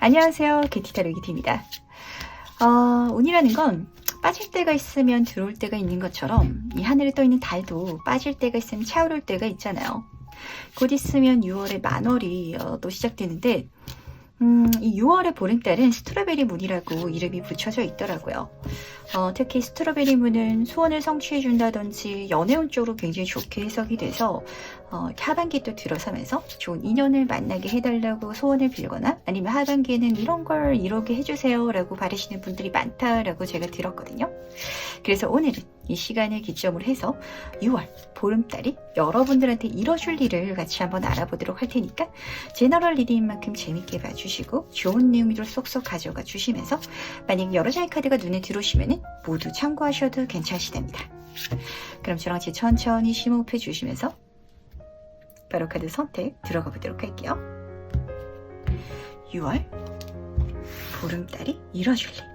안녕하세요. 게티타로 기티입니다. 운이라는 건 빠질 때가 있으면 들어올 때가 있는 것처럼 이 하늘에 떠있는 달도 빠질 때가 있으면 차오를 때가 있잖아요. 곧 있으면 6월의 만월이 또 시작되는데 이 6월의 보름달은 스트로베리 문이라고 이름이 붙여져 있더라고요. 특히 스트로베리 문은 소원을 성취해준다든지 연애운 쪽으로 굉장히 좋게 해석이 돼서 하반기에 또 들어서면서 좋은 인연을 만나게 해달라고 소원을 빌거나 아니면 하반기에는 이런 걸 이루게 해주세요 라고 바라시는 분들이 많다라고 제가 들었거든요. 그래서 오늘은 이 시간을 기점으로 해서 6월 보름달이 여러분들한테 이뤄줄 일을 같이 한번 알아보도록 할 테니까 제너럴 리딩인 만큼 재밌게 봐주시고 좋은 내용으로 쏙쏙 가져가 주시면서 만약 여러 장의 카드가 눈에 들어오시면 모두 참고하셔도 괜찮으시답니다. 그럼 저랑 같이 천천히 심호흡해 주시면서 바로 카드 선택 들어가 보도록 할게요. 6월 보름달이 이뤄줄 일.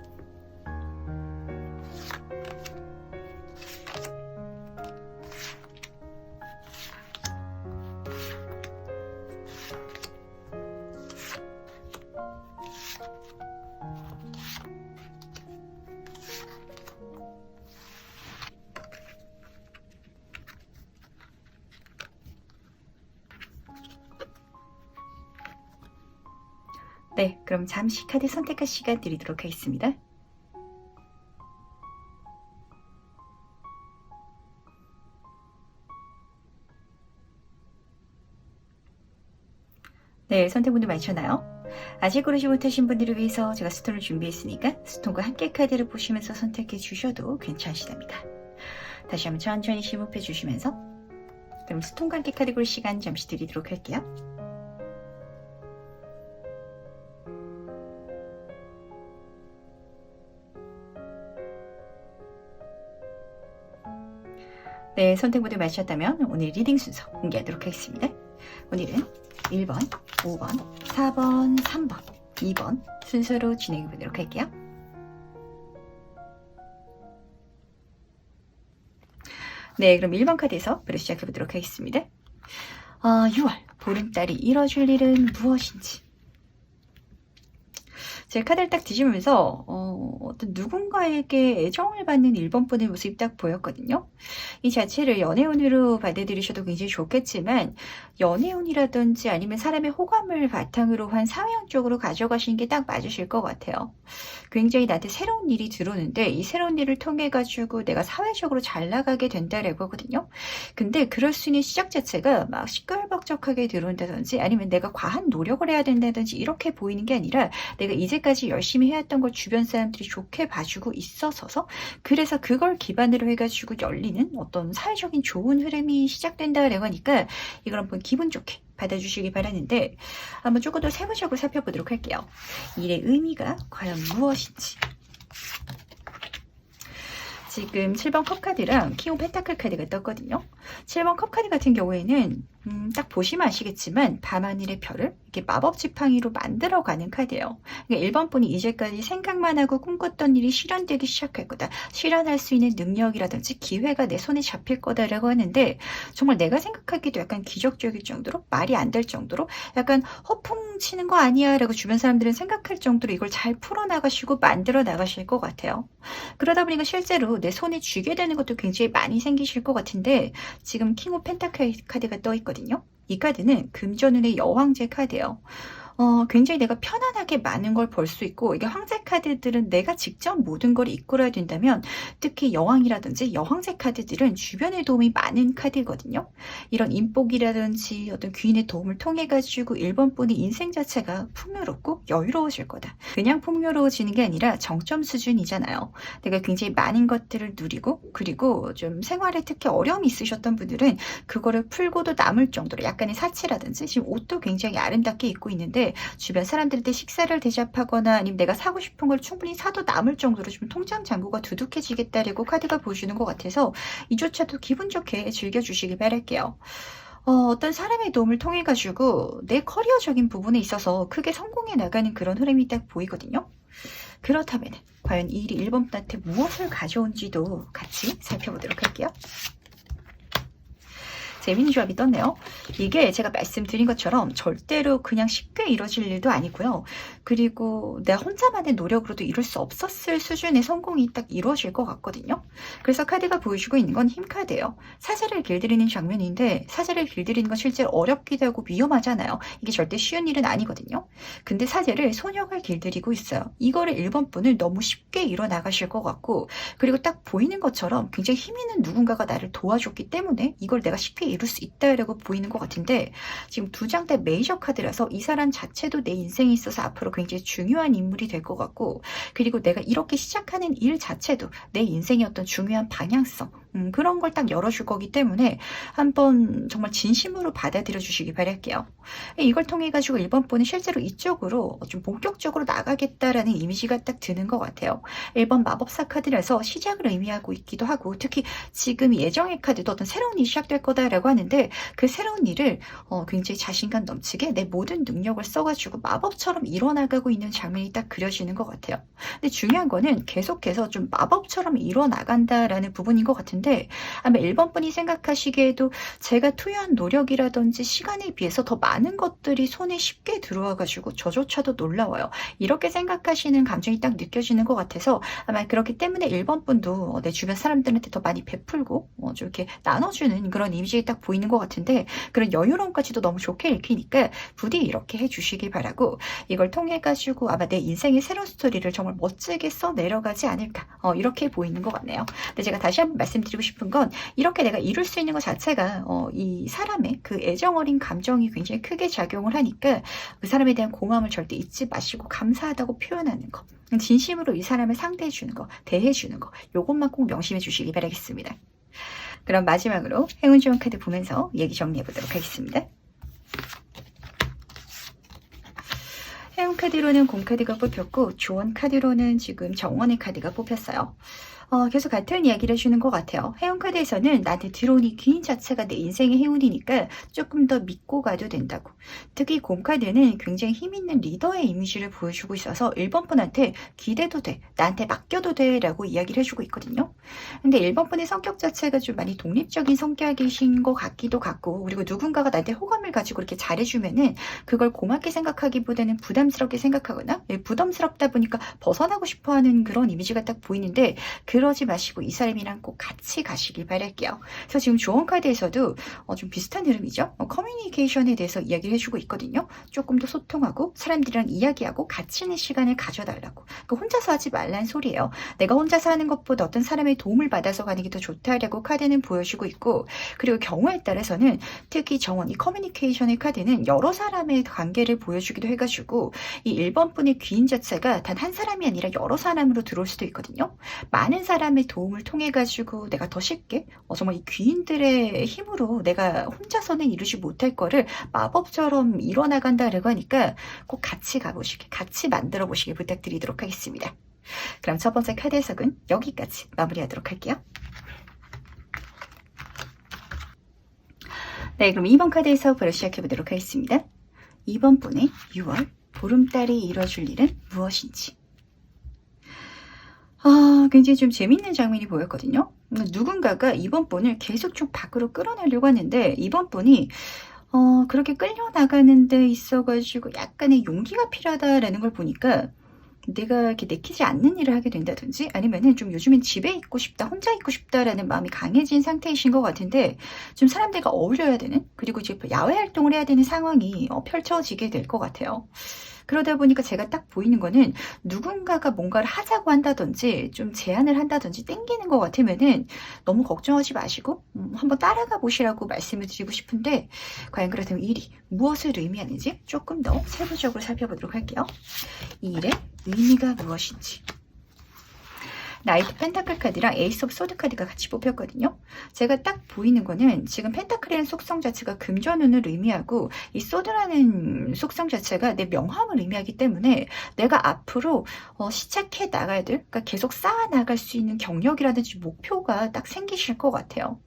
네, 그럼 잠시 카드 선택할 시간 드리도록 하겠습니다. 네, 선택분들 많잖아요. 아직 고르지 못하신 분들을 위해서 제가 스톤을 준비했으니까 스톤과 함께 카드를 보시면서 선택해 주셔도 괜찮으시답니다. 다시 한번 천천히 심호흡해 주시면서 그럼 스톤과 함께 카드 고를 시간 잠시 드리도록 할게요. 네, 선택모두 마셨다면 오늘 리딩 순서 공개하도록 하겠습니다. 오늘은 1번, 5번, 4번, 3번, 2번 순서로 진행해 보도록 할게요. 네, 그럼 1번 카드에서 바로 시작해 보도록 하겠습니다. 6월 보름달이 이뤄줄 일은 무엇인지. 제 카드를 딱 뒤집으면서 어떤 누군가에게 애정을 받는 1번 분의 모습이 딱 보였거든요. 이 자체를 연애운으로 받아들이셔도 굉장히 좋겠지만 연애운이라든지 아니면 사람의 호감을 바탕으로 한 사회운 쪽으로 가져가시는 게 딱 맞으실 것 같아요. 굉장히 나한테 새로운 일이 들어오는데 이 새로운 일을 통해 가지고 내가 사회적으로 잘 나가게 된다라고 하거든요. 근데 그럴 수 있는 시작 자체가 막 시끌벅적하게 들어온다든지 아니면 내가 과한 노력을 해야 된다든지 이렇게 보이는 게 아니라 내가 이제까지 열심히 해왔던 걸 주변 사람들이 좋게 봐주고 있어서 그래서 그걸 기반으로 해가지고 열리는 어떤 사회적인 좋은 흐름이 시작된다라고 하니까 이걸 한번 기분 좋게 받아주시기 바라는데 한번 조금 더 세부적으로 살펴보도록 할게요. 일의 의미가 과연 무엇인지. 지금 7번 컵 카드랑 킹 오브 펜타클 카드가 떴거든요. 7번 컵 카드 같은 경우에는 딱 보시면 아시겠지만 밤하늘의 별을 이렇게 마법 지팡이로 만들어가는 카드예요. 그러니까 1번 분이 이제까지 생각만 하고 꿈꿨던 일이 실현되기 시작할 거다. 실현할 수 있는 능력이라든지 기회가 내 손에 잡힐 거다라고 하는데 정말 내가 생각하기도 약간 기적적일 정도로 말이 안 될 정도로 약간 허풍 치는 거 아니야 라고 주변 사람들은 생각할 정도로 이걸 잘 풀어나가시고 만들어 나가실 것 같아요. 그러다 보니까 실제로 내 손에 쥐게 되는 것도 굉장히 많이 생기실 것 같은데 지금 킹 오브 펜타클 카드가 떠 있거든요. 이 카드는 금전운의 여왕제 카드예요. 굉장히 내가 편안하게 많은 걸 벌 수 있고 이게 황제 카드들은 내가 직접 모든 걸 이끌어야 된다면 특히 여왕이라든지 여황제 카드들은 주변의 도움이 많은 카드거든요. 이런 인복이라든지 어떤 귀인의 도움을 통해 가지고 1번 분의 인생 자체가 풍요롭고 여유로워질 거다. 그냥 풍요로워지는 게 아니라 정점 수준이잖아요. 내가 굉장히 많은 것들을 누리고 그리고 좀 생활에 특히 어려움이 있으셨던 분들은 그거를 풀고도 남을 정도로 약간의 사치라든지 지금 옷도 굉장히 아름답게 입고 있는데 주변 사람들한테 식사를 대접하거나 아니면 내가 사고 싶은 걸 충분히 사도 남을 정도로 좀 통장 잔고가 두둑해지겠다라고 카드가 보여주는 것 같아서 이조차도 기분 좋게 즐겨주시길 바랄게요. 어떤 사람의 도움을 통해 가지고 내 커리어적인 부분에 있어서 크게 성공해 나가는 그런 흐름이 딱 보이거든요. 그렇다면 과연 이 일이 1번 분한테 무엇을 가져온지도 같이 살펴보도록 할게요. 재밌는 조합이 떴네요. 이게 제가 말씀드린 것처럼 절대로 그냥 쉽게 이루어질 일도 아니고요. 그리고 내가 혼자만의 노력으로도 이룰 수 없었을 수준의 성공이 딱 이루어질 것 같거든요. 그래서 카드가 보여주고 있는 건 힘 카드예요. 사제를 길들이는 장면인데 사제를 길들이는 건 실제로 어렵기도 하고 위험하잖아요. 이게 절대 쉬운 일은 아니거든요. 근데 사제를 소녀가 길들이고 있어요. 이거를 1번 분을 너무 쉽게 이뤄나가실 것 같고, 그리고 딱 보이는 것처럼 굉장히 힘 있는 누군가가 나를 도와줬기 때문에 이걸 내가 쉽게 이룰 수 있다라고 보이는 것 같은데, 지금 두 장 다 메이저 카드라서 이 사람 자체도 내 인생에 있어서 앞으로 굉장히 중요한 인물이 될 것 같고, 그리고 내가 이렇게 시작하는 일 자체도 내 인생의 어떤 중요한 방향성, 그런 걸 딱 열어줄 거기 때문에 한번 정말 진심으로 받아들여 주시기 바랄게요. 이걸 통해 가지고 1번 분은 실제로 이쪽으로 좀 본격적으로 나가겠다라는 이미지가 딱 드는 것 같아요. 1번 마법사 카드라서 시작을 의미하고 있기도 하고, 특히 지금 예정의 카드도 어떤 새로운 일이 시작될 거다라고 하는데, 그 새로운 일을 굉장히 자신감 넘치게 내 모든 능력을 써가지고 마법처럼 이뤄나가고 있는 장면이 딱 그려지는 것 같아요. 근데 중요한 거는 계속해서 좀 마법처럼 이뤄나간다라는 부분인 것 같은데, 아마 1번 분이 생각하시기에도 제가 투여한 노력이라든지 시간에 비해서 더 많은 것들이 손에 쉽게 들어와가지고 저조차도 놀라워요. 이렇게 생각하시는 감정이 딱 느껴지는 것 같아서 아마 그렇기 때문에 1번 분도 내 주변 사람들한테 더 많이 베풀고 좀 이렇게 나눠주는 그런 이미지가 딱 보이는 것 같은데, 그런 여유로움까지도 너무 좋게 읽히니까 부디 이렇게 해주시길 바라고, 이걸 통해 가지고 아마 내 인생의 새로운 스토리를 정말 멋지게 써 내려가지 않을까, 이렇게 보이는 것 같네요. 근데 제가 다시 한번 말씀드리고 싶은 건, 이렇게 내가 이룰 수 있는 것 자체가 이 사람의 그 애정 어린 감정이 굉장히 크게 작용을 하니까 그 사람에 대한 고마움을 절대 잊지 마시고 감사하다고 표현하는 거, 진심으로 이 사람을 상대해 주는 거, 대해 주는 거, 요것만 꼭 명심해 주시기 바라겠습니다. 그럼 마지막으로 행운 좋은 카드 보면서 얘기 정리해 보도록 하겠습니다. 행운 카드로는 공카드가 뽑혔고, 조언 카드로는 지금 정원의 카드가 뽑혔어요. 계속 같은 이야기를 해주는 것 같아요. 행운 카드에서는 나한테 들어온 이 귀인 자체가 내 인생의 행운이니까 조금 더 믿고 가도 된다고. 특히 공카드는 굉장히 힘있는 리더의 이미지를 보여주고 있어서 1번 분한테 기대도 돼, 나한테 맡겨도 돼 라고 이야기를 해주고 있거든요. 근데 1번 분의 성격 자체가 좀 많이 독립적인 성격이신 것 같기도 같고, 그리고 누군가가 나한테 호감을 가지고 이렇게 잘해주면은 그걸 고맙게 생각하기보다는 부담스럽게 생각하거나, 부담스럽다 보니까 벗어나고 싶어하는 그런 이미지가 딱 보이는데, 그러지 마시고 이 사람이랑 꼭 같이 가시길 바랄게요. 그래서 지금 조언 카드에서도 좀 비슷한 흐름이죠. 커뮤니케이션에 대해서 이야기를 해주고 있거든요. 조금 더 소통하고 사람들이랑 이야기하고 같이 있는 시간을 가져달라고. 그러니까 혼자서 하지 말란 소리예요. 내가 혼자서 하는 것보다 어떤 사람의 도움을 받아서 가는 게 더 좋다라고 카드는 보여주고 있고, 그리고 경우에 따라서는 특히 정원, 이 커뮤니케이션의 카드는 여러 사람의 관계를 보여주기도 해가지고, 이 1번 분의 귀인 자체가 단 한 사람이 아니라 여러 사람으로 들어올 수도 있거든요. 많은 사람의 도움을 통해 가지고 내가 더 쉽게 정말 이 귀인들의 힘으로 내가 혼자서는 이루지 못할 거를 마법처럼 이뤄나간다라고 하니까 꼭 같이 가보시길, 같이 만들어 보시길 부탁드리도록 하겠습니다. 그럼 첫 번째 카드 해석은 여기까지 마무리하도록 할게요. 네, 그럼 2번 카드 해석으로 시작해 보도록 하겠습니다. 2번 분의 6월 보름달이 이뤄줄 일은 무엇인지. 굉장히 좀 재밌는 장면이 보였거든요. 누군가가 이번 분을 계속 좀 밖으로 끌어내려고 하는데, 이번 분이 그렇게 끌려나가는 데 있어가지고 약간의 용기가 필요하다라는 걸 보니까, 내가 이렇게 내키지 않는 일을 하게 된다든지, 아니면은 좀 요즘엔 집에 있고 싶다, 혼자 있고 싶다라는 마음이 강해진 상태이신 것 같은데, 좀 사람들과 어울려야 되는, 그리고 이제 야외 활동을 해야 되는 상황이 펼쳐지게 될 것 같아요. 그러다 보니까 제가 딱 보이는 거는, 누군가가 뭔가를 하자고 한다든지 좀 제안을 한다든지 땡기는 것 같으면은 너무 걱정하지 마시고 한번 따라가 보시라고 말씀을 드리고 싶은데, 과연 그렇다면 일이 무엇을 의미하는지 조금 더 세부적으로 살펴보도록 할게요. 이 일의 의미가 무엇인지. 나이트 펜타클 카드랑 에이스 오브 소드 카드가 같이 뽑혔거든요. 제가 딱 보이는 거는, 지금 펜타클이라는 속성 자체가 금전운을 의미하고, 이 소드라는 속성 자체가 내 명함을 의미하기 때문에 내가 앞으로 시작해 나가야 될, 그러니까 계속 쌓아 나갈 수 있는 경력이라든지 목표가 딱 생기실 것 같아요.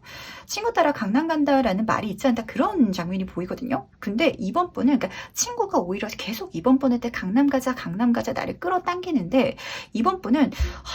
친구 따라 강남 간다라는 말이 있지 않다, 그런 장면이 보이거든요. 근데 이번 분은, 그러니까 친구가 오히려 계속 이번 분한테 강남 가자 나를 끌어당기는데, 이번 분은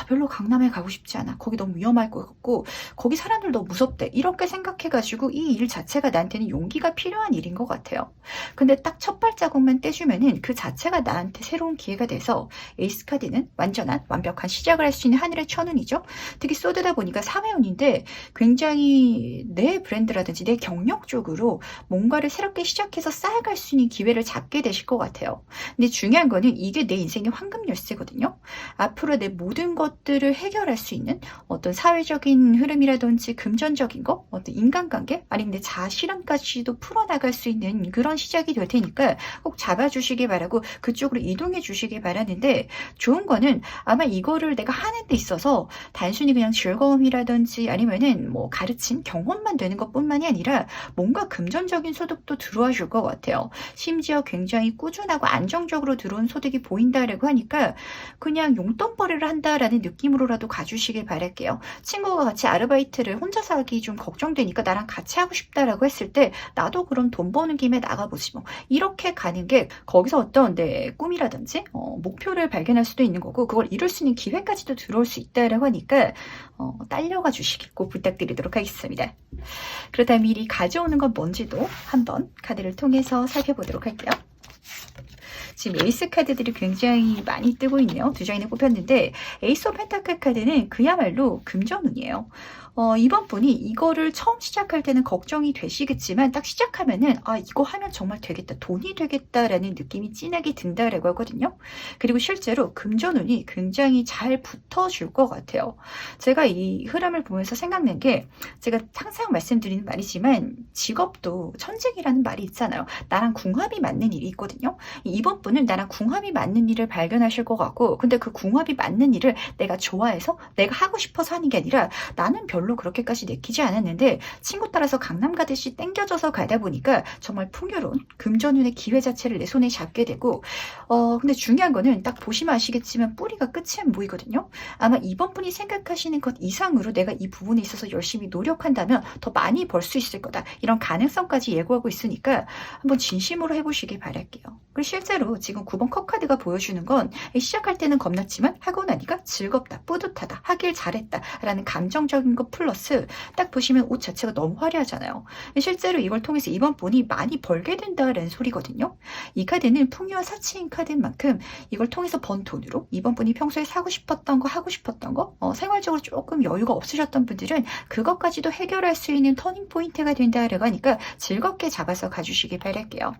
별로 강남 강남에 가고 싶지 않아. 거기 너무 위험할 것 같고 거기 사람들 너무 무섭대. 이렇게 생각해가지고 이 일 자체가 나한테는 용기가 필요한 일인 것 같아요. 근데 딱 첫 발자국만 떼주면은 그 자체가 나한테 새로운 기회가 돼서 에이스 카드는 완전한 완벽한 시작을 할 수 있는 하늘의 천운이죠. 특히 소드다 보니까 사회운인데 굉장히 내 브랜드라든지 내 경력 쪽으로 뭔가를 새롭게 시작해서 쌓아갈 수 있는 기회를 잡게 되실 것 같아요. 근데 중요한 거는 이게 내 인생의 황금 열쇠거든요. 앞으로 내 모든 것들을 해결할 수 있는 어떤 사회적인 흐름이라든지 금전적인 거, 어떤 인간관계, 아니면 내 자아실현까지도 풀어나갈 수 있는 그런 시작이 될 테니까 꼭 잡아주시기 바라고 그쪽으로 이동해 주시기 바라는데, 좋은 거는 아마 이거를 내가 하는 데 있어서 단순히 그냥 즐거움이라든지 아니면은 뭐 가르친 경험만 되는 것뿐만이 아니라 뭔가 금전적인 소득도 들어와 줄 것 같아요. 심지어 굉장히 꾸준하고 안정적으로 들어온 소득이 보인다라고 하니까 그냥 용돈벌이를 한다라는 느낌으로라도 가주시길 바랄게요. 친구가 같이 아르바이트를 혼자서 하기 좀 걱정되니까 나랑 같이 하고 싶다라고 했을 때 나도 그럼 돈 버는 김에 나가보지 뭐, 이렇게 가는 게 거기서 어떤 내 꿈이라든지 목표를 발견할 수도 있는 거고 그걸 이룰 수 있는 기회까지도 들어올 수 있다라고 하니까 딸려가 주시길 꼭 부탁드리도록 하겠습니다. 그렇다면 미리 가져오는 건 뭔지도 한번 카드를 통해서 살펴보도록 할게요. 지금 에이스 카드들이 굉장히 많이 뜨고 있네요. 두 장이나 뽑혔는데 에이스 오브 펜타클 카드는 그야말로 금전운이에요. 이번 분이 이거를 처음 시작할 때는 걱정이 되시겠지만 딱 시작하면은 이거 하면 정말 되겠다, 돈이 되겠다라는 느낌이 진하게 든다라고 하거든요. 그리고 실제로 금전운이 굉장히 잘 붙어줄 것 같아요. 제가 이 흐름을 보면서 생각난 게, 제가 항상 말씀드리는 말이지만 직업도 천직이라는 말이 있잖아요. 나랑 궁합이 맞는 일이 있거든요. 이번 분은 나랑 궁합이 맞는 일을 발견하실 것 같고, 근데 그 궁합이 맞는 일을 내가 좋아해서 내가 하고 싶어서 하는 게 아니라 나는 별로 그렇게까지 내키지 않았는데 친구 따라서 강남 가듯이 땡겨져서 가다 보니까 정말 풍요로운 금전운의 기회 자체를 내 손에 잡게 되고, 근데 중요한 거는 딱 보시면 아시겠지만 뿌리가 끝이 안 보이거든요. 아마 이번 분이 생각하시는 것 이상으로 내가 이 부분에 있어서 열심히 노력한다면 더 많이 벌 수 있을 거다, 이런 가능성까지 예고하고 있으니까 한번 진심으로 해보시길 바랄게요. 그리고 실제로 지금 9번 컵 카드가 보여주는 건 시작할 때는 겁났지만 하고 나니까 즐겁다, 뿌듯하다, 하길 잘했다 라는 감정적인 것 플러스 딱 보시면 옷 자체가 너무 화려하잖아요. 실제로 이걸 통해서 이번 분이 많이 벌게 된다라는 소리거든요. 이 카드는 풍요와 사치인 카드인 만큼 이걸 통해서 번 돈으로 이번 분이 평소에 사고 싶었던 거, 하고 싶었던 거, 생활적으로 조금 여유가 없으셨던 분들은 그것까지도 해결할 수 있는 터닝 포인트가 된다라고 하니까 즐겁게 잡아서 가주시길 바랄게요.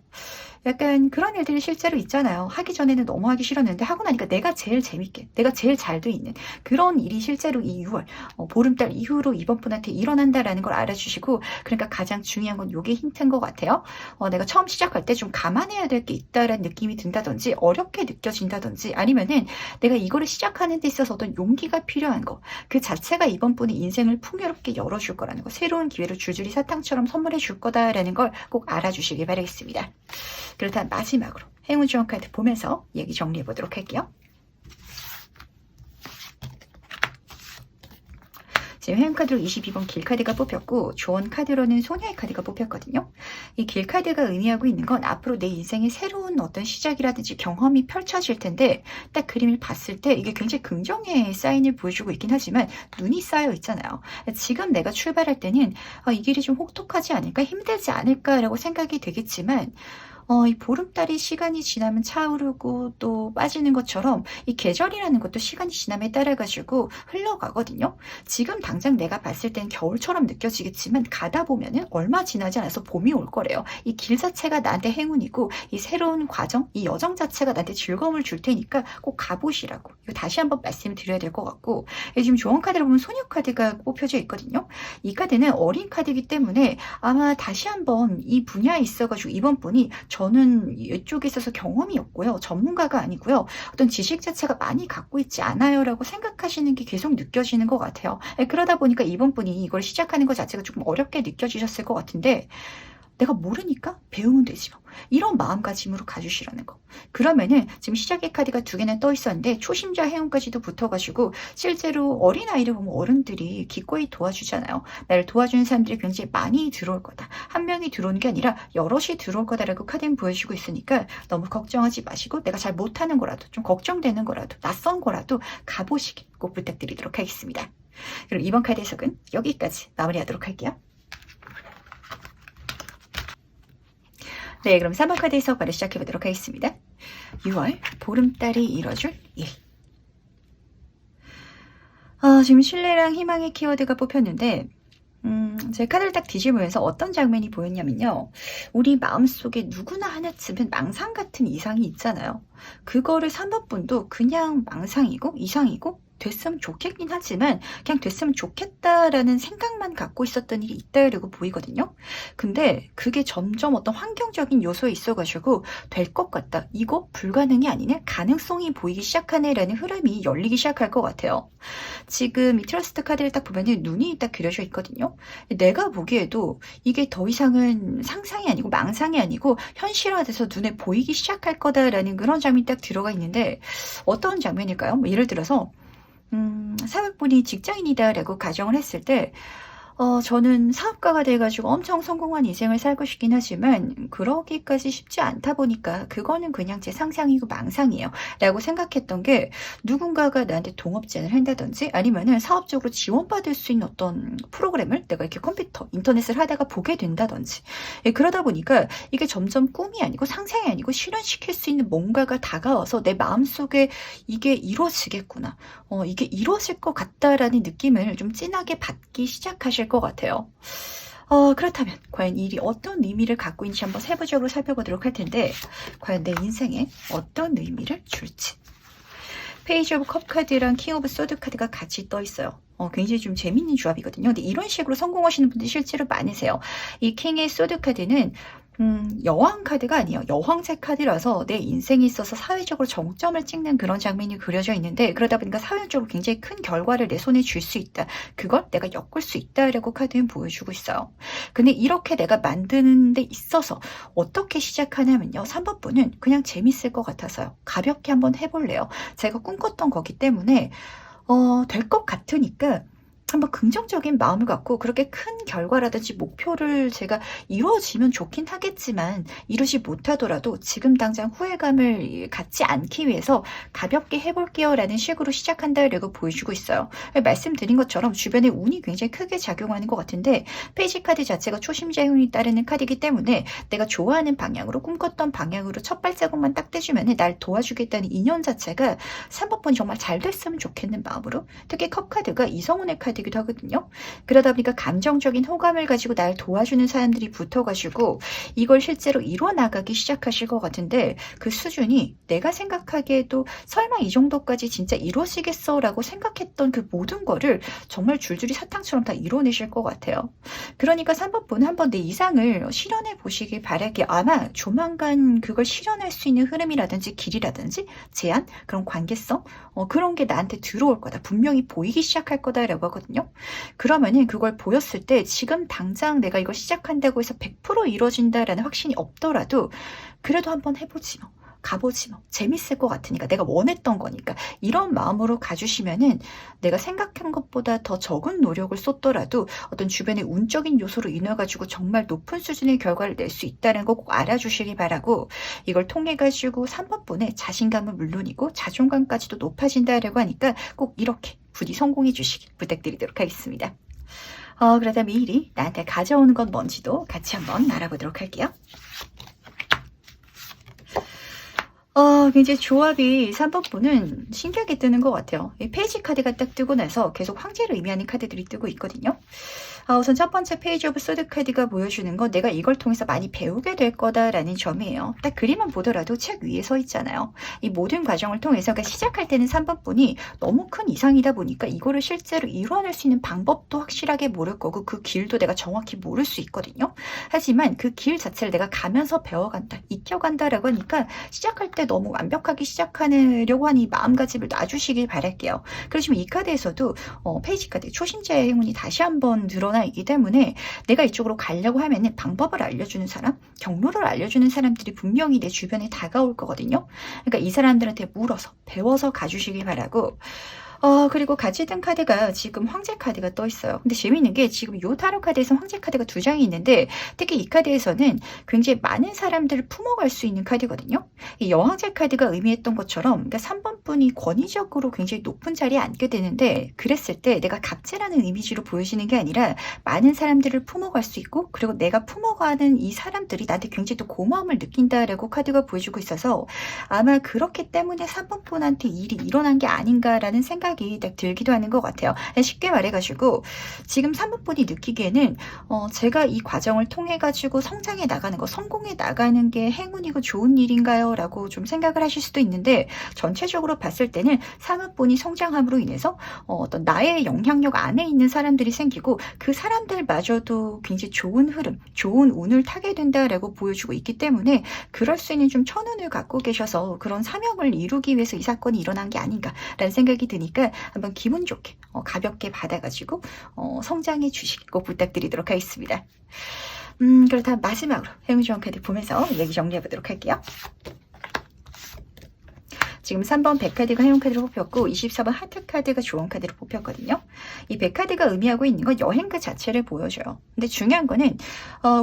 약간 그런 일들이 실제로 있잖아요. 하기 전에는 너무 하기 싫었는데 하고 나니까 내가 제일 재밌게, 내가 제일 잘 돼 있는 그런 일이 실제로 이 6월 보름달 이후로 이번 분한테 일어난다라는 걸 알아주시고, 그러니까 가장 중요한 건 이게 힌트인 것 같아요. 내가 처음 시작할 때 좀 감안해야 될 게 있다라는 느낌이 든다든지 어렵게 느껴진다든지 아니면은 내가 이거를 시작하는 데 있어서 어떤 용기가 필요한 거, 그 자체가 이번 분의 인생을 풍요롭게 열어줄 거라는 거, 새로운 기회를 줄줄이 사탕처럼 선물해 줄 거다라는 걸 꼭 알아주시길 바라겠습니다. 그렇다면 마지막으로 행운 주원 카드 보면서 얘기 정리해 보도록 할게요. 지금 행운 카드로 22번 길 카드가 뽑혔고 조언 카드로는 소녀의 카드가 뽑혔거든요. 이 길 카드가 의미하고 있는 건 앞으로 내 인생의 새로운 어떤 시작이라든지 경험이 펼쳐질 텐데, 딱 그림을 봤을 때 이게 굉장히 긍정의 사인을 보여주고 있긴 하지만 눈이 쌓여 있잖아요. 지금 내가 출발할 때는 이 길이 좀 혹독하지 않을까, 힘들지 않을까라고 생각이 되겠지만 이 보름달이 시간이 지나면 차오르고 또 빠지는 것처럼 이 계절이라는 것도 시간이 지남에 따라 가지고 흘러가거든요. 지금 당장 내가 봤을 땐 겨울처럼 느껴지겠지만 가다 보면은 얼마 지나지 않아서 봄이 올 거래요. 이 길 자체가 나한테 행운이고 이 새로운 과정, 이 여정 자체가 나한테 즐거움을 줄 테니까 꼭 가보시라고, 이거 다시 한번 말씀을 드려야 될 것 같고, 지금 조언 카드를 보면 소녀 카드가 뽑혀져 있거든요. 이 카드는 어린 카드이기 때문에 아마 다시 한번 이 분야에 있어가지고 이번 분이, 저는 이쪽에 있어서 경험이 없고요, 전문가가 아니고요, 어떤 지식 자체가 많이 갖고 있지 않아요 라고 생각하시는 게 계속 느껴지는 것 같아요. 그러다 보니까 이번 분이 이걸 시작하는 것 자체가 조금 어렵게 느껴지셨을 것 같은데, 내가 모르니까 배우면 되지 뭐. 이런 마음가짐으로 가주시라는 거. 그러면은 지금 시작의 카드가 두 개나 떠 있었는데 초심자 행운까지도 붙어가지고 실제로 어린아이를 보면 어른들이 기꺼이 도와주잖아요. 나를 도와주는 사람들이 굉장히 많이 들어올 거다. 한 명이 들어오는 게 아니라 여럿이 들어올 거다라고 카드는 보여주고 있으니까 너무 걱정하지 마시고 내가 잘 못하는 거라도 좀 걱정되는 거라도 낯선 거라도 가보시길 꼭 부탁드리도록 하겠습니다. 그럼 이번 카드 해석은 여기까지 마무리하도록 할게요. 네, 그럼 3번 카드 해석 바로 시작해보도록 하겠습니다. 6월 보름달이 이뤄줄 일. 지금 신뢰랑 희망의 키워드가 뽑혔는데 제 카드를 딱 뒤집으면서 어떤 장면이 보였냐면요. 우리 마음속에 누구나 하나쯤은 망상 같은 이상이 있잖아요. 그거를 3번 분도 그냥 망상이고 이상이고 됐으면 좋겠긴 하지만 그냥 됐으면 좋겠다라는 생각만 갖고 있었던 일이 있다라고 보이거든요. 근데 그게 점점 어떤 환경적인 요소에 있어가지고 될 것 같다. 이거 불가능이 아니네. 가능성이 보이기 시작하네라는 흐름이 열리기 시작할 것 같아요. 지금 이 트러스트 카드를 딱 보면은 눈이 딱 그려져 있거든요. 내가 보기에도 이게 더 이상은 상상이 아니고 망상이 아니고 현실화돼서 눈에 보이기 시작할 거다라는 그런 장면이 딱 들어가 있는데 어떤 장면일까요? 뭐 예를 들어서 사회분이 직장인이다라고 가정을 했을 때 저는 사업가가 돼가지고 엄청 성공한 인생을 살고 싶긴 하지만 그러기까지 쉽지 않다 보니까 그거는 그냥 제 상상이고 망상이에요 라고 생각했던 게 누군가가 나한테 동업 제안을 한다든지 아니면은 사업적으로 지원받을 수 있는 어떤 프로그램을 내가 이렇게 컴퓨터, 인터넷을 하다가 보게 된다든지 그러다 보니까 이게 점점 꿈이 아니고 상상이 아니고 실현시킬 수 있는 뭔가가 다가와서 내 마음속에 이게 이루어지겠구나 이게 이루어질 것 같다라는 느낌을 좀 진하게 받기 시작하실 것 같아요. 그렇다면 과연 이 일이 어떤 의미를 갖고 있는지 한번 세부적으로 살펴보도록 할 텐데 과연 내 인생에 어떤 의미를 줄지. 페이지 오브 컵 카드랑 킹 오브 소드 카드가 같이 떠 있어요. 굉장히 좀 재밌는 조합이거든요. 근데 이런 식으로 성공하시는 분들이 실제로 많으세요. 이 킹의 소드 카드는 여왕 카드가 아니에요. 여왕색 카드라서 내 인생에 있어서 사회적으로 정점을 찍는 그런 장면이 그려져 있는데 그러다 보니까 사회적으로 굉장히 큰 결과를 내 손에 줄 수 있다. 그걸 내가 엮을 수 있다라고 카드는 보여주고 있어요. 근데 이렇게 내가 만드는 데 있어서 어떻게 시작하냐면요. 3번 분은 그냥 재밌을 것 같아서요. 가볍게 한번 해볼래요. 제가 꿈꿨던 거기 때문에 될 것 같으니까 한번 긍정적인 마음을 갖고 그렇게 큰 결과라든지 목표를 제가 이루어지면 좋긴 하겠지만 이루지 못하더라도 지금 당장 후회감을 갖지 않기 위해서 가볍게 해볼게요 라는 식으로 시작한다라고 보여주고 있어요. 말씀드린 것처럼 주변에 운이 굉장히 크게 작용하는 것 같은데 페이지 카드 자체가 초심자 행운이 따르는 카드이기 때문에 내가 좋아하는 방향으로 꿈꿨던 방향으로 첫 발자국만 딱 떼주면 날 도와주겠다는 인연 자체가 3번분이 정말 잘 됐으면 좋겠는 마음으로 특히 컵 카드가 이성운의 카드 기도 하거든요. 그러다 보니까 감정적인 호감을 가지고 날 도와주는 사람들이 붙어가지고 이걸 실제로 이뤄나가기 시작하실 것 같은데 그 수준이 내가 생각하기에도 설마 이 정도까지 진짜 이루어지겠어 라고 생각했던 그 모든 거를 정말 줄줄이 사탕처럼 다 이뤄내실 것 같아요. 그러니까 3번 분은 한번 내 이상을 실현해 보시길 바랄게요. 아마 조만간 그걸 실현할 수 있는 흐름이라든지 길이라든지 제안, 그런 관계성 그런 게 나한테 들어올 거다. 분명히 보이기 시작할 거다라고 하거든요. 그러면은 그걸 보였을 때 지금 당장 내가 이걸 시작한다고 해서 100% 이루어진다라는 확신이 없더라도 그래도 한번 해보지 뭐. 가보지 뭐. 재밌을 것 같으니까 내가 원했던 거니까 이런 마음으로 가주시면은 내가 생각한 것보다 더 적은 노력을 쏟더라도 어떤 주변의 운적인 요소로 인해 가지고 정말 높은 수준의 결과를 낼 수 있다는 거 꼭 알아주시기 바라고 이걸 통해 가지고 3번 분의 자신감은 물론이고 자존감까지도 높아진다라고 하니까 꼭 이렇게 부디 성공해 주시길 부탁드리도록 하겠습니다. 그러다면 이 일이 나한테 가져오는 건 뭔지도 같이 한번 알아보도록 할게요. 굉장히 조합이 3번 분은 신기하게 뜨는 것 같아요. 이 페이지 카드가 딱 뜨고 나서 계속 황제를 의미하는 카드들이 뜨고 있거든요. 우선 첫 번째 페이지 오브 소드 카드가 보여주는 건 내가 이걸 통해서 많이 배우게 될 거다라는 점이에요. 딱 그림만 보더라도 책 위에 서 있잖아요. 이 모든 과정을 통해서 그러니까 시작할 때는 3번 분이 너무 큰 이상이다 보니까 이거를 실제로 이뤄낼 수 있는 방법도 확실하게 모를 거고 그 길도 내가 정확히 모를 수 있거든요. 하지만 그 길 자체를 내가 가면서 배워간다, 익혀간다라고 하니까 시작할 때 너무 완벽하게 시작하려고 하니 마음가짐을 놔주시길 바랄게요. 그렇지만 이 카드에서도 페이지 카드 초심자의 행운이 다시 한번 드러나 persona 이기 때문에 내가 이쪽으로 가려고 하면은 방법을 알려주는 사람, 경로를 알려주는 사람들이 분명히 내 주변에 다가올 거거든요. 그러니까 이 사람들한테 물어서 배워서 가주시길 바라고. 그리고 같이 든 카드가 지금 황제 카드가 떠 있어요. 근데 재미있는 게 지금 요 타로 카드에서 황제 카드가 2장이 있는데 특히 이 카드에서는 굉장히 많은 사람들을 품어갈 수 있는 카드거든요. 이 여왕제 카드가 의미했던 것처럼 그러니까 3번 분이 권위적으로 굉장히 높은 자리에 앉게 되는데 그랬을 때 내가 갑질하는 이미지로 보여지는 게 아니라 많은 사람들을 품어갈 수 있고 그리고 내가 품어가는 이 사람들이 나한테 굉장히 또 고마움을 느낀다라고 카드가 보여주고 있어서 아마 그렇기 때문에 3번 분한테 일이 일어난 게 아닌가라는 생각이 딱 들기도 하는 것 같아요. 쉽게 말해가지고 지금 3번 분이 느끼기에는 제가 이 과정을 통해 가지고 성장해 나가는 거, 성공해 나가는 게 행운이고 좋은 일인가요? 라고 좀 생각을 하실 수도 있는데 전체적으로 봤을 때는 3번 분이 성장함으로 인해서 어떤 나의 영향력 안에 있는 사람들이 생기고 그 사람들마저도 굉장히 좋은 흐름, 좋은 운을 타게 된다라고 보여주고 있기 때문에 그럴 수 있는 좀 천운을 갖고 계셔서 그런 사명을 이루기 위해서 이 사건이 일어난 게 아닌가라는 생각이 드니까 한번 기분 좋게 가볍게 받아가지고 성장해 주시기 꼭 부탁드리도록 하겠습니다. 그렇다면 마지막으로 행운조언 카드 보면서 얘기 정리해 보도록 할게요. 지금 3번 백카드가 행운카드로 뽑혔고 24번 하트카드가 조언카드로 뽑혔거든요. 이 백카드가 의미하고 있는 건 여행 그 자체를 보여줘요. 근데 중요한 거는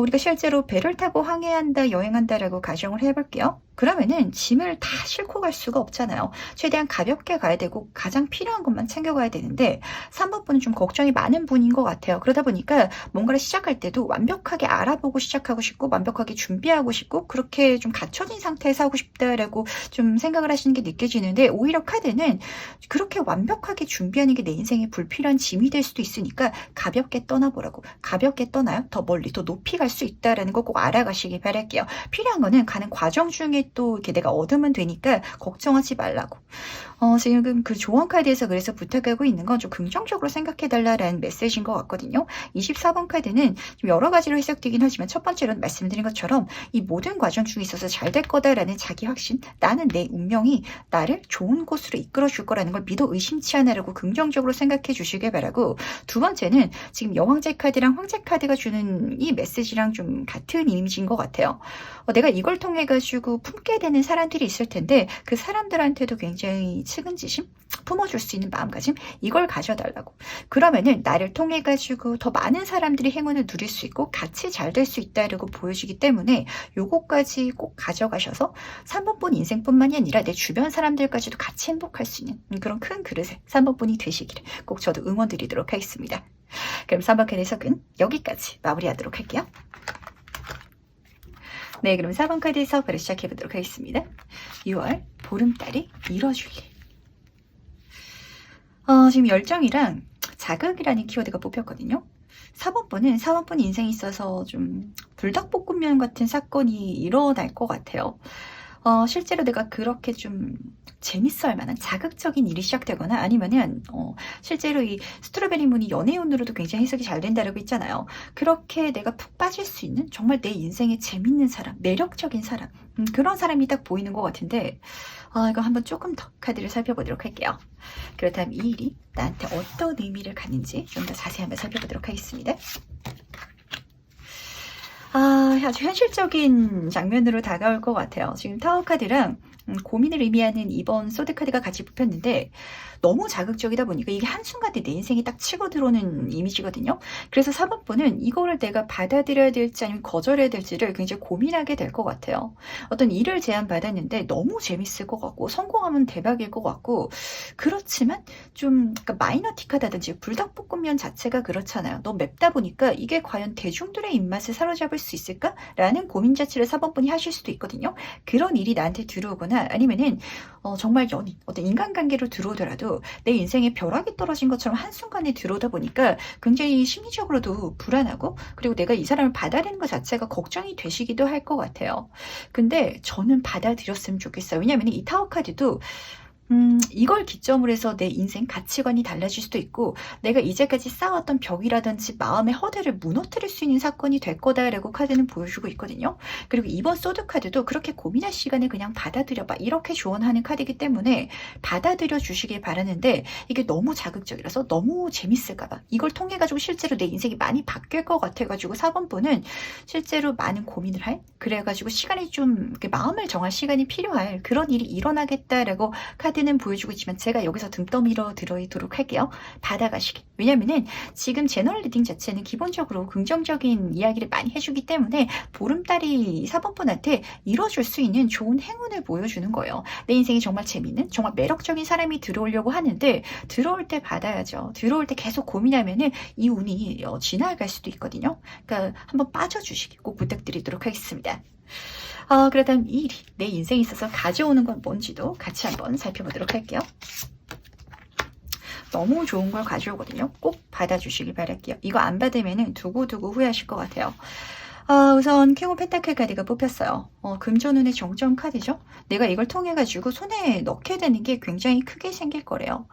우리가 실제로 배를 타고 항해한다, 여행한다라고 가정을 해볼게요. 그러면은 짐을 다 싣고 갈 수가 없잖아요. 최대한 가볍게 가야 되고 가장 필요한 것만 챙겨가야 되는데 3번 분은 좀 걱정이 많은 분인 것 같아요. 그러다 보니까 뭔가를 시작할 때도 완벽하게 알아보고 시작하고 싶고 완벽하게 준비하고 싶고 그렇게 좀 갖춰진 상태에서 하고 싶다라고 좀 생각을 하시는 게 느껴지는데 오히려 카드는 그렇게 완벽하게 준비하는 게 내 인생에 불필요한 짐이 될 수도 있으니까 가볍게 떠나보라고. 가볍게 떠나요. 더 멀리 더 높이 갈 수 있다라는 거 꼭 알아가시길 바랄게요. 필요한 거는 가는 과정 중에 또 이렇게 내가 얻으면 되니까 걱정하지 말라고. 지금 그 조언 카드에서 그래서 부탁하고 있는 건 좀 긍정적으로 생각해달라는 메시지인 것 같거든요. 24번 카드는 좀 여러 가지로 해석되긴 하지만 첫 번째로는 말씀드린 것처럼 이 모든 과정 중에 있어서 잘 될 거다라는 자기 확신, 나는 내 운명이 나를 좋은 곳으로 이끌어 줄 거라는 걸 믿어 의심치 않으라고 긍정적으로 생각해 주시길 바라고 두 번째는 지금 여왕제 카드랑 황제 카드가 주는 이 메시지랑 좀 같은 이미지인 것 같아요. 내가 이걸 통해 가지고 품게 되는 사람들이 있을 텐데 그 사람들한테도 굉장히 측은지심 품어줄 수 있는 마음가짐 이걸 가져달라고. 그러면은 나를 통해 가지고 더 많은 사람들이 행운을 누릴 수 있고 같이 잘 될 수 있다라고 보여지기 때문에 요거까지 꼭 가져가셔서 3번 분 인생뿐만이 아니라 내 주변 사람들까지도 같이 행복할 수 있는 그런 큰 그릇에 3번 분이 되시기를 꼭 저도 응원드리도록 하겠습니다. 그럼 3번 칸 해석은 여기까지 마무리하도록 할게요. 네, 그럼 4번 카드에서 바로 시작해 보도록 하겠습니다. 6월 보름달이 이뤄줄 일. 지금 열정이랑 자극이라는 키워드가 뽑혔거든요. 4번 분 인생에 있어서 좀 불닭볶음면 같은 사건이 일어날 것 같아요. 실제로 내가 그렇게 좀 재밌어 할 만한 자극적인 일이 시작되거나 아니면은 실제로 이 스트로베리 문이 연애운으로도 굉장히 해석이 잘 된다라고 했잖아요. 그렇게 내가 푹 빠질 수 있는 정말 내 인생에 재밌는 사람, 매력적인 사람 그런 사람이 딱 보이는 것 같은데 이거 한번 조금 더 카드를 살펴보도록 할게요. 그렇다면 이 일이 나한테 어떤 의미를 갖는지 좀 더 자세히 한번 살펴보도록 하겠습니다. 아주 현실적인 장면으로 다가올 것 같아요. 지금 타워 카드랑 고민을 의미하는 2번 소드 카드가 같이 뽑혔는데 너무 자극적이다 보니까 이게 한순간에 내 인생에 딱 치고 들어오는 이미지거든요. 그래서 4번 분은 이거를 내가 받아들여야 될지 아니면 거절해야 될지를 굉장히 고민하게 될 것 같아요. 어떤 일을 제안받았는데 너무 재밌을 것 같고 성공하면 대박일 것 같고 그렇지만 좀 그러니까 마이너틱하다든지 불닭볶음면 자체가 그렇잖아요. 너무 맵다 보니까 이게 과연 대중들의 입맛을 사로잡을 수 있을까라는 고민 자체를 4번 분이 하실 수도 있거든요. 그런 일이 나한테 들어오거나 아니면은 정말 연인, 어떤 인간관계로 들어오더라도 내 인생에 벼락이 떨어진 것처럼 한순간에 들어오다 보니까 굉장히 심리적으로도 불안하고 그리고 내가 이 사람을 받아들이는 것 자체가 걱정이 되시기도 할 것 같아요. 근데 저는 받아들였으면 좋겠어요. 왜냐하면 이 타워 카드도 이걸 기점으로 해서 내 인생 가치관이 달라질 수도 있고 내가 이제까지 쌓아왔던 벽이라든지 마음의 허들을 무너뜨릴 수 있는 사건이 될 거다라고 카드는 보여주고 있거든요. 그리고 이번 소드 카드도 그렇게 고민할 시간을 그냥 받아들여봐 이렇게 조언하는 카드이기 때문에 받아들여 주시길 바라는데 이게 너무 자극적이라서 너무 재밌을까 봐 이걸 통해 가지고 실제로 내 인생이 많이 바뀔 것 같아 가지고 4번 분은 실제로 많은 고민을 할 그래 가지고 시간이 좀 이렇게 마음을 정할 시간이 필요할 그런 일이 일어나겠다라고 카드는 보여주고 있지만 제가 여기서 등 떠밀어 드리도록 할게요. 받아가시길. 왜냐면은 지금 제너럴 리딩 자체는 기본적으로 긍정적인 이야기를 많이 해주기 때문에 보름달이 4번 분한테 이뤄줄 수 있는 좋은 행운을 보여주는 거예요. 내 인생이 정말 재밌는 정말 매력적인 사람이 들어오려고 하는데 들어올 때 받아야죠. 들어올 때 계속 고민하면은 이 운이 지나갈 수도 있거든요. 그러니까 한번 빠져주시길 꼭 부탁드리도록 하겠습니다. 그렇다면 이 일이 내 인생에 있어서 가져오는 건 뭔지도 같이 한번 살펴보도록 할게요. 너무 좋은 걸 가져오거든요. 꼭 받아주시길 바랄게요. 이거 안 받으면 두고두고 후회하실 것 같아요. 우선 킹 오브 펜타클 카드가 뽑혔어요. 금전운의 정점 카드죠. 내가 이걸 통해 가지고 손에 넣게 되는 게 굉장히 크게 생길 거래요.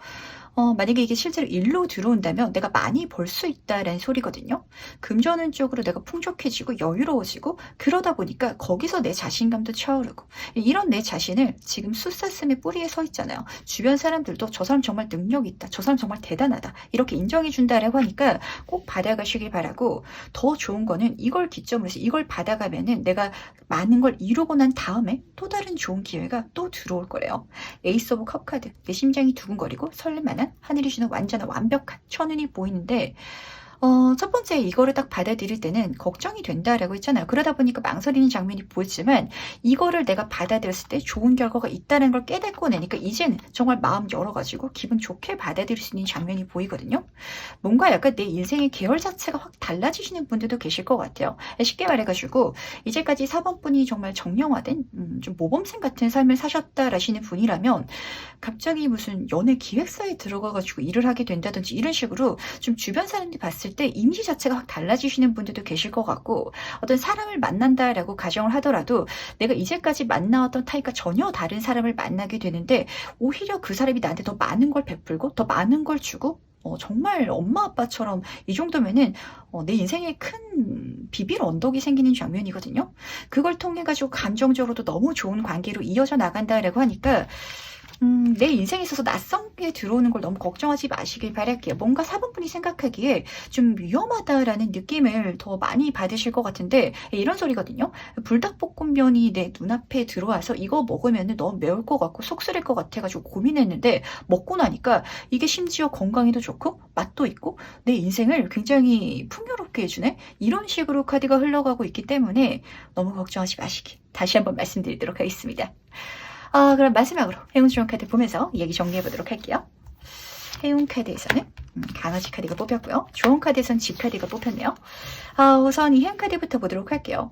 만약에 이게 실제로 일로 들어온다면 내가 많이 벌 수 있다라는 소리거든요. 금전운 쪽으로 내가 풍족해지고 여유로워지고 그러다 보니까 거기서 내 자신감도 차오르고 이런 내 자신을 지금 숫사슴의 뿌리에 서 있잖아요. 주변 사람들도 저 사람 정말 능력 있다. 저 사람 정말 대단하다. 이렇게 인정해 준다라고 하니까 꼭 받아가시길 바라고 더 좋은 거는 이걸 기점으로 해서 이걸 받아가면은 내가 많은 걸 이루고 난 다음에 또 다른 좋은 기회가 또 들어올 거래요. 에이스 오브 컵 카드. 내 심장이 두근거리고 설렘 만한 하늘이 주는 완전한 완벽한 천운이 보이는데 첫 번째 이거를 딱 받아들일 때는 걱정이 된다라고 했잖아요. 그러다 보니까 망설이는 장면이 보였지만 이거를 내가 받아들였을 때 좋은 결과가 있다는 걸 깨닫고 나니까 이제는 정말 마음 열어가지고 기분 좋게 받아들일 수 있는 장면이 보이거든요. 뭔가 약간 내 인생의 계열 자체가 확 달라지시는 분들도 계실 것 같아요. 쉽게 말해가지고 이제까지 4번 분이 정말 정형화된 좀 모범생 같은 삶을 사셨다라시는 분이라면 갑자기 무슨 연애 기획사에 들어가가지고 일을 하게 된다든지 이런 식으로 좀 주변 사람들이 봤을 때 이미지 자체가 확 달라지시는 분들도 계실 것 같고 어떤 사람을 만난다라고 가정을 하더라도 내가 이제까지 만나왔던 타입과 전혀 다른 사람을 만나게 되는데 오히려 그 사람이 나한테 더 많은 걸 베풀고 더 많은 걸 주고 정말 엄마 아빠처럼 이 정도면은 내 인생에 큰 비빌 언덕이 생기는 장면이거든요. 그걸 통해 가지고 감정적으로도 너무 좋은 관계로 이어져 나간다라고 하니까 내 인생에 있어서 낯선 게 들어오는 걸 너무 걱정하지 마시길 바랄게요. 뭔가 4번 분이 생각하기에 좀 위험하다라는 느낌을 더 많이 받으실 것 같은데 이런 소리거든요. 불닭볶음면이 내 눈앞에 들어와서 이거 먹으면 너무 매울 것 같고 속 쓰릴 것 같아가지고 고민했는데 먹고 나니까 이게 심지어 건강에도 좋고 맛도 있고 내 인생을 굉장히 풍요롭게 해주네. 이런 식으로 카드가 흘러가고 있기 때문에 너무 걱정하지 마시기. 다시 한번 말씀드리도록 하겠습니다. 그럼 마지막으로 행운 주원 카드 보면서 얘기 정리해 보도록 할게요. 행운 카드에서는 강아지 카드가 뽑혔고요. 주원 카드에서는 집 카드가 뽑혔네요. 우선 이 행운 카드부터 보도록 할게요.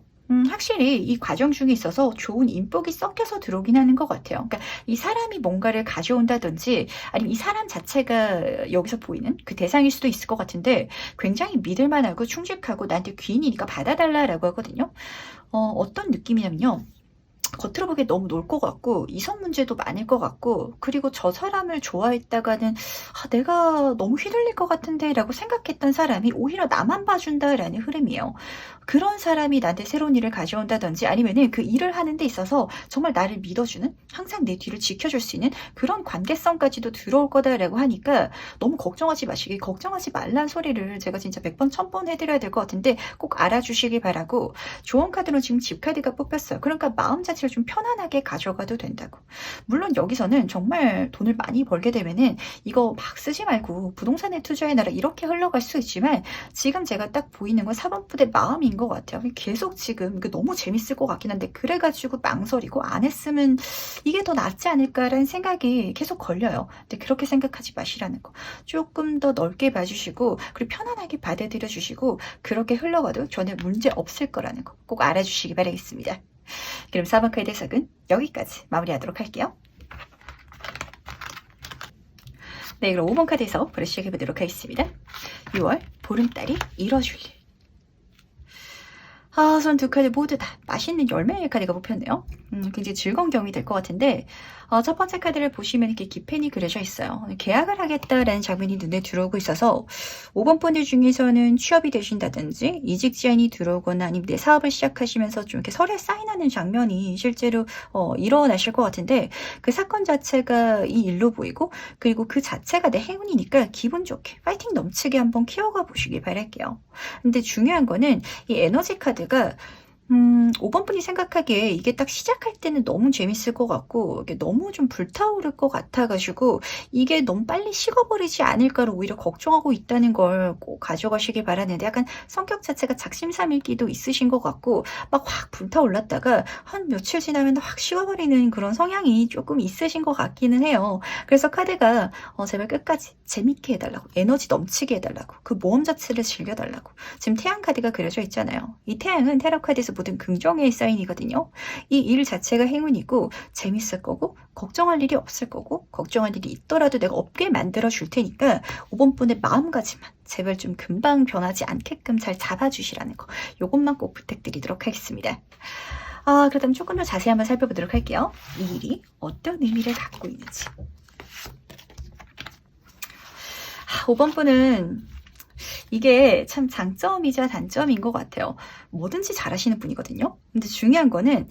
확실히 이 과정 중에 있어서 좋은 인복이 섞여서 들어오긴 하는 것 같아요. 그러니까 이 사람이 뭔가를 가져온다든지 아니면 이 사람 자체가 여기서 보이는 그 대상일 수도 있을 것 같은데 굉장히 믿을만하고 충직하고 나한테 귀인이니까 받아달라라고 하거든요. 어떤 느낌이냐면요. 겉으로 보기에 너무 놀 것 같고 이성 문제도 많을 것 같고 그리고 저 사람을 좋아했다가는 내가 너무 휘둘릴 것 같은데 라고 생각했던 사람이 오히려 나만 봐준다라는 흐름이에요. 그런 사람이 나한테 새로운 일을 가져온다든지 아니면은 그 일을 하는 데 있어서 정말 나를 믿어주는 항상 내 뒤를 지켜줄 수 있는 그런 관계성까지도 들어올 거다라고 하니까 너무 걱정하지 마시기 걱정하지 말란 소리를 제가 진짜 100번 1000번 해드려야 될 것 같은데 꼭 알아주시기 바라고 조언 카드로 지금 집 카드가 뽑혔어요. 그러니까 마음 자체를 좀 편안하게 가져가도 된다고. 물론 여기서는 정말 돈을 많이 벌게 되면은 이거 막 쓰지 말고 부동산에 투자해놔라 이렇게 흘러갈 수 있지만 지금 제가 딱 보이는 건 4번 부대 마음인 것 같아요. 계속 지금 이게 너무 재밌을 것 같긴 한데 그래가지고 망설이고 안 했으면 이게 더 낫지 않을까라는 생각이 계속 걸려요. 근데 그렇게 생각하지 마시라는 거. 조금 더 넓게 봐주시고 그리고 편안하게 받아들여 주시고 그렇게 흘러가도 전혀 문제 없을 거라는 거 꼭 알아주시기 바라겠습니다. 그럼 4번 카드 해석은 여기까지 마무리하도록 할게요. 네, 그럼 5번 카드 해석 바로 시작해보도록 하겠습니다. 6월 보름달이 이뤄줄 일. 전 두 카드 모두 다 맛있는 열매의 카드가 뽑혔네요. 굉장히 즐거운 경험이 될 것 같은데, 첫 번째 카드를 보시면 이렇게 기펜이 그려져 있어요. 계약을 하겠다라는 장면이 눈에 들어오고 있어서 5번 분들 중에서는 취업이 되신다든지 이직 제안이 들어오거나 아니면 내 사업을 시작하시면서 좀 이렇게 서류에 사인하는 장면이 실제로 일어나실 것 같은데, 그 사건 자체가 이 일로 보이고, 그리고 그 자체가 내 행운이니까 기분 좋게 파이팅 넘치게 한번 키워가 보시길 바랄게요. 근데 중요한 거는 이 에너지 카드가 5번 분이 생각하기에 이게 딱 시작할 때는 너무 재밌을 것 같고 이게 너무 좀 불타오를 것 같아가지고 이게 너무 빨리 식어버리지 않을까를 오히려 걱정하고 있다는 걸 꼭 가져가시길 바라는데, 약간 성격 자체가 작심삼일기도 있으신 것 같고 막 확 불타올랐다가 한 며칠 지나면 확 식어버리는 그런 성향이 조금 있으신 것 같기는 해요. 그래서 카드가 제발 끝까지 재밌게 해달라고, 에너지 넘치게 해달라고, 그 모험 자체를 즐겨달라고. 지금 태양 카드가 그려져 있잖아요. 이 태양은 테러 카드에서 모든 긍정의 사인이거든요. 이 일 자체가 행운이고 재밌을 거고 걱정할 일이 없을 거고, 걱정할 일이 있더라도 내가 없게 만들어 줄 테니까 5번 분의 마음가짐만 제발 좀 금방 변하지 않게끔 잘 잡아주시라는 거, 요것만 꼭 부탁드리도록 하겠습니다. 그렇다면 조금 더 자세히 한번 살펴보도록 할게요. 이 일이 어떤 의미를 갖고 있는지. 5번 분은 이게 참 장점이자 단점인 것 같아요. 뭐든지 잘하시는 분이거든요. 근데 중요한 거는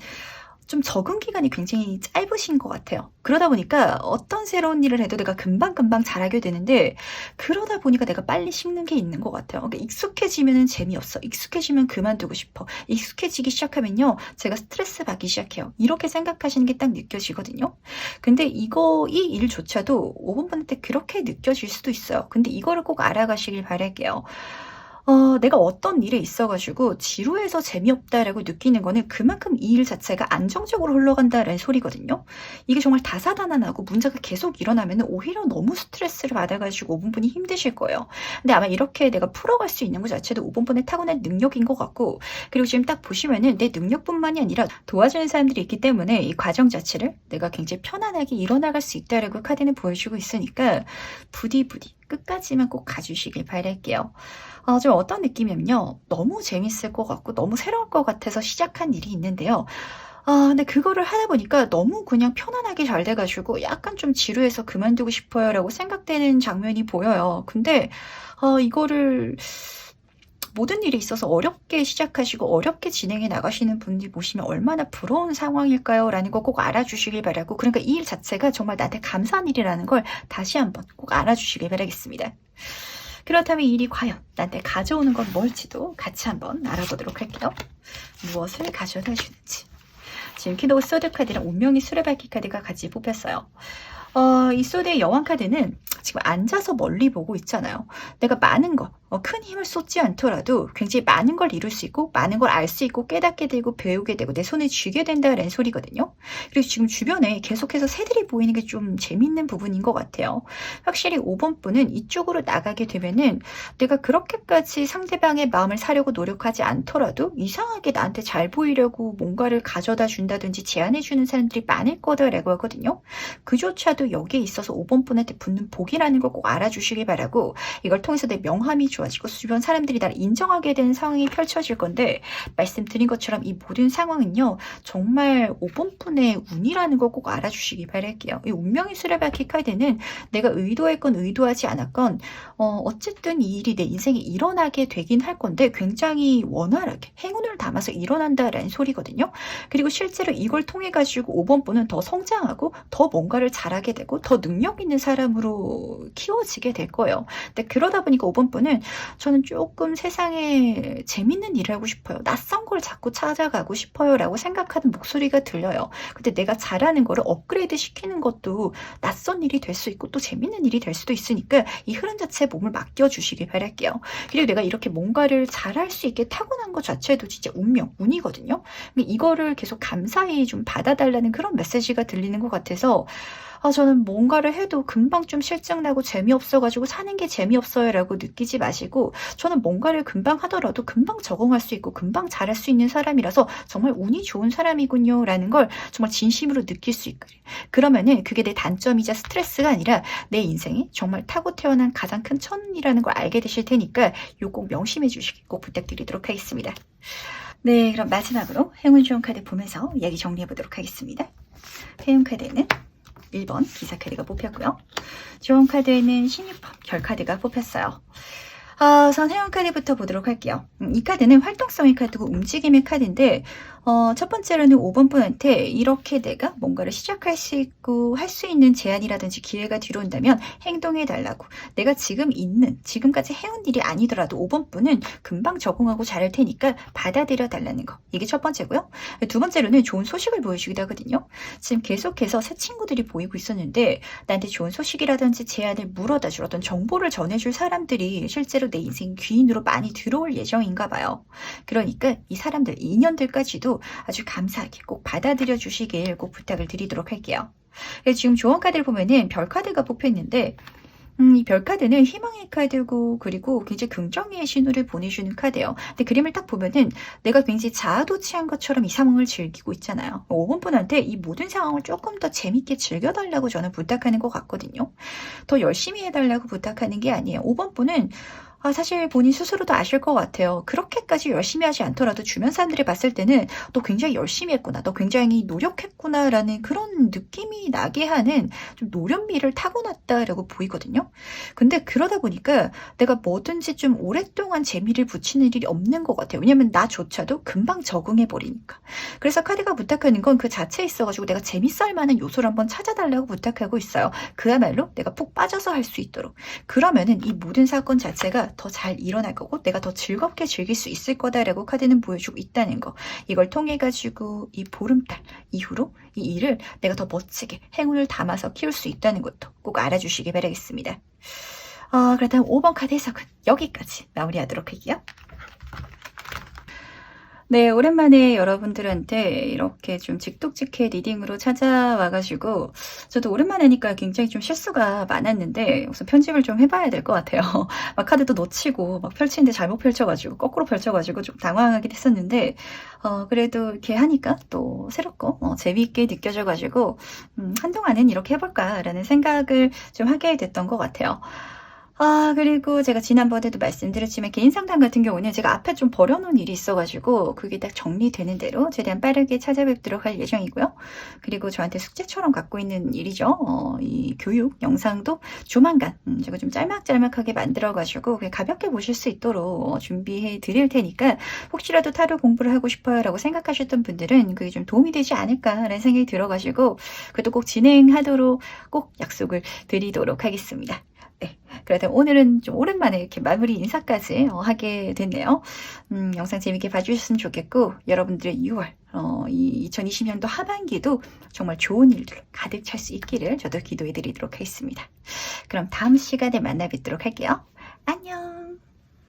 좀 적응 기간이 굉장히 짧으신 것 같아요. 그러다 보니까 어떤 새로운 일을 해도 내가 금방금방 잘하게 되는데, 그러다 보니까 내가 빨리 식는 게 있는 것 같아요. 그러니까 익숙해지면은 재미없어. 익숙해지면 그만두고 싶어. 익숙해지기 시작하면요, 제가 스트레스 받기 시작해요. 이렇게 생각하시는 게 딱 느껴지거든요. 근데 이 일조차도 5번 분한테 그렇게 느껴질 수도 있어요. 근데 이거를 꼭 알아가시길 바랄게요. 내가 어떤 일에 있어가지고 지루해서 재미없다라고 느끼는 거는 그만큼 이 일 자체가 안정적으로 흘러간다라는 소리거든요. 이게 정말 다사다난하고 문제가 계속 일어나면 오히려 너무 스트레스를 받아가지고 5번 분이 힘드실 거예요. 근데 아마 이렇게 내가 풀어갈 수 있는 것 자체도 5번 분의 타고난 능력인 것 같고, 그리고 지금 딱 보시면은 내 능력뿐만이 아니라 도와주는 사람들이 있기 때문에 이 과정 자체를 내가 굉장히 편안하게 이뤄나갈 수 있다라고 카드는 보여주고 있으니까 부디 끝까지만 꼭 가주시길 바랄게요. 좀 어떤 느낌이냐면요, 너무 재밌을 것 같고 너무 새로울 것 같아서 시작한 일이 있는데요. 근데 그거를 하다 보니까 너무 그냥 편안하게 잘 돼가지고 약간 좀 지루해서 그만두고 싶어요라고 생각되는 장면이 보여요. 근데 이거를 모든 일에 있어서 어렵게 시작하시고 어렵게 진행해 나가시는 분들이 보시면 얼마나 부러운 상황일까요? 라는 거 꼭 알아주시길 바라고, 그러니까 이 일 자체가 정말 나한테 감사한 일이라는 걸 다시 한번 꼭 알아주시길 바라겠습니다. 그렇다면 이 일이 과연 나한테 가져오는 건 뭘지도 같이 한번 알아보도록 할게요. 무엇을 가져다 주는지. 지금 키도 소드 카드랑 운명의 수레바퀴 카드가 같이 뽑혔어요. 이 소드의 여왕 카드는 지금 앉아서 멀리 보고 있잖아요. 내가 많은 거, 큰 힘을 쏟지 않더라도 굉장히 많은 걸 이룰 수 있고 많은 걸 알 수 있고 깨닫게 되고 배우게 되고 내 손에 쥐게 된다라는 소리거든요. 그리고 지금 주변에 계속해서 새들이 보이는 게 좀 재밌는 부분인 것 같아요. 확실히 5번 분은 이쪽으로 나가게 되면은 내가 그렇게까지 상대방의 마음을 사려고 노력하지 않더라도 이상하게 나한테 잘 보이려고 뭔가를 가져다 준다든지 제안해 주는 사람들이 많을 거다라고 하거든요. 그조차도 여기에 있어서 5번 분한테 붙는 복이라는 걸 꼭 알아주시길 바라고, 이걸 통해서 내 명함이 좋아지고 주변 사람들이 나를 인정하게 되는 상황이 펼쳐질 건데, 말씀드린 것처럼 이 모든 상황은요 정말 5번 분의 운이라는 걸 꼭 알아주시기 바랄게요. 이 운명의 수레바퀴 카드는 내가 의도했건 의도하지 않았건 어쨌든 이 일이 내 인생에 일어나게 되긴 할 건데 굉장히 원활하게 행운을 담아서 일어난다라는 소리거든요. 그리고 실제로 이걸 통해 가지고 5번 분은 더 성장하고 더 뭔가를 잘하게 되고 더 능력 있는 사람으로 키워지게 될 거예요. 근데 그러다 보니까 5번 분은 저는 조금 세상에 재밌는 일을 하고 싶어요. 낯선 걸 자꾸 찾아가고 싶어요. 라고 생각하는 목소리가 들려요. 근데 내가 잘하는 거를 업그레이드 시키는 것도 낯선 일이 될 수 있고 또 재밌는 일이 될 수도 있으니까 이 흐름 자체에 몸을 맡겨주시길 바랄게요. 그리고 내가 이렇게 뭔가를 잘할 수 있게 타고난 것 자체도 진짜 운이거든요. 이거를 계속 감사히 좀 받아달라는 그런 메시지가 들리는 것 같아서, 저는 뭔가를 해도 금방 좀 실증나고 재미없어가지고 사는 게 재미없어요 라고 느끼지 마시고, 저는 뭔가를 금방 하더라도 금방 적응할 수 있고 금방 잘할 수 있는 사람이라서 정말 운이 좋은 사람이군요 라는 걸 정말 진심으로 느낄 수 있거든요. 그러면은 그게 내 단점이자 스트레스가 아니라 내 인생에 정말 타고 태어난 가장 큰 천운이라는 걸 알게 되실 테니까 요 꼭 명심해 주시기 꼭 부탁드리도록 하겠습니다. 네, 그럼 마지막으로 행운 좋은 카드 보면서 이야기 정리해 보도록 하겠습니다. 행운 카드에는 1번 기사 카드가 뽑혔고요. 좋은 카드에는 신유품 별 카드가 뽑혔어요. 우선 행운 카드부터 보도록 할게요. 이 카드는 활동성의 카드고 움직임의 카드인데 첫 번째로는 5번 분한테 이렇게 내가 뭔가를 시작할 수 있고 할 수 있는 제안이라든지 기회가 들어온다면 행동해 달라고. 내가 지금 있는 지금까지 해온 일이 아니더라도 5번 분은 금방 적응하고 잘할 테니까 받아들여 달라는 거. 이게 첫 번째고요. 두 번째로는 좋은 소식을 보여주기도 하거든요. 지금 계속해서 새 친구들이 보이고 있었는데 나한테 좋은 소식이라든지 제안을 물어다 줄 어떤 정보를 전해줄 사람들이 실제로 내 인생 귀인으로 많이 들어올 예정인가 봐요. 그러니까 이 사람들, 인연들까지도 아주 감사하게 꼭 받아들여 주시길 꼭 부탁을 드리도록 할게요. 지금 조언 카드를 보면은 별 카드가 뽑혀 있는데 이 별 카드는 희망의 카드고 그리고 굉장히 긍정의 신호를 보내주는 카드예요. 근데 그림을 딱 보면은 내가 굉장히 자아도취한 것처럼 이 상황을 즐기고 있잖아요. 5번 분한테 이 모든 상황을 조금 더 재밌게 즐겨달라고 저는 부탁하는 것 같거든요. 더 열심히 해달라고 부탁하는 게 아니에요. 5번 분은 사실 본인 스스로도 아실 것 같아요. 그렇게까지 열심히 하지 않더라도 주변 사람들이 봤을 때는 너 굉장히 열심히 했구나, 너 굉장히 노력했구나라는 그런 느낌이 나게 하는 좀 노련미를 타고났다라고 보이거든요. 근데 그러다 보니까 내가 뭐든지 좀 오랫동안 재미를 붙이는 일이 없는 것 같아요. 왜냐면 나조차도 금방 적응해 버리니까. 그래서 카드가 부탁하는 건 그 자체에 있어가지고 내가 재밌어 할 만한 요소를 한번 찾아달라고 부탁하고 있어요. 그야말로 내가 푹 빠져서 할 수 있도록. 그러면은 이 모든 사건 자체가 더 잘 일어날 거고 내가 더 즐겁게 즐길 수 있을 거다라고 카드는 보여주고 있다는 거. 이걸 통해 가지고 이 보름달 이후로 이 일을 내가 더 멋지게 행운을 담아서 키울 수 있다는 것도 꼭 알아주시기 바라겠습니다. 그렇다면 5번 카드 해석은 여기까지 마무리하도록 할게요. 네, 오랜만에 여러분들한테 이렇게 좀 직독직해 리딩으로 찾아와가지고 저도 오랜만에 하니까 굉장히 좀 실수가 많았는데 우선 편집을 좀 해봐야 될 것 같아요. 막 카드도 놓치고 막 펼치는데 잘못 펼쳐가지고 거꾸로 펼쳐가지고 좀 당황하긴 했었는데 그래도 이렇게 하니까 또 새롭고 재미있게 느껴져가지고 한동안은 이렇게 해볼까라는 생각을 좀 하게 됐던 것 같아요. 그리고 제가 지난번에도 말씀드렸지만 개인 상담 같은 경우는 제가 앞에 좀 버려놓은 일이 있어가지고 그게 딱 정리되는 대로 최대한 빠르게 찾아뵙도록 할 예정이고요. 그리고 저한테 숙제처럼 갖고 있는 일이죠. 이 교육 영상도 조만간 제가 좀 짤막짤막하게 만들어가지고 그냥 가볍게 보실 수 있도록 준비해 드릴 테니까 혹시라도 타로 공부를 하고 싶어요 라고 생각하셨던 분들은 그게 좀 도움이 되지 않을까라는 생각이 들어가지고 그것도 꼭 진행하도록 꼭 약속을 드리도록 하겠습니다. 네, 그래도 오늘은 좀 오랜만에 이렇게 마무리 인사까지 하게 됐네요. 영상 재밌게 봐주셨으면 좋겠고 여러분들의 6월 이 2020년도 하반기도 정말 좋은 일들 가득 찰 수 있기를 저도 기도해 드리도록 하겠습니다. 그럼 다음 시간에 만나 뵙도록 할게요. 안녕.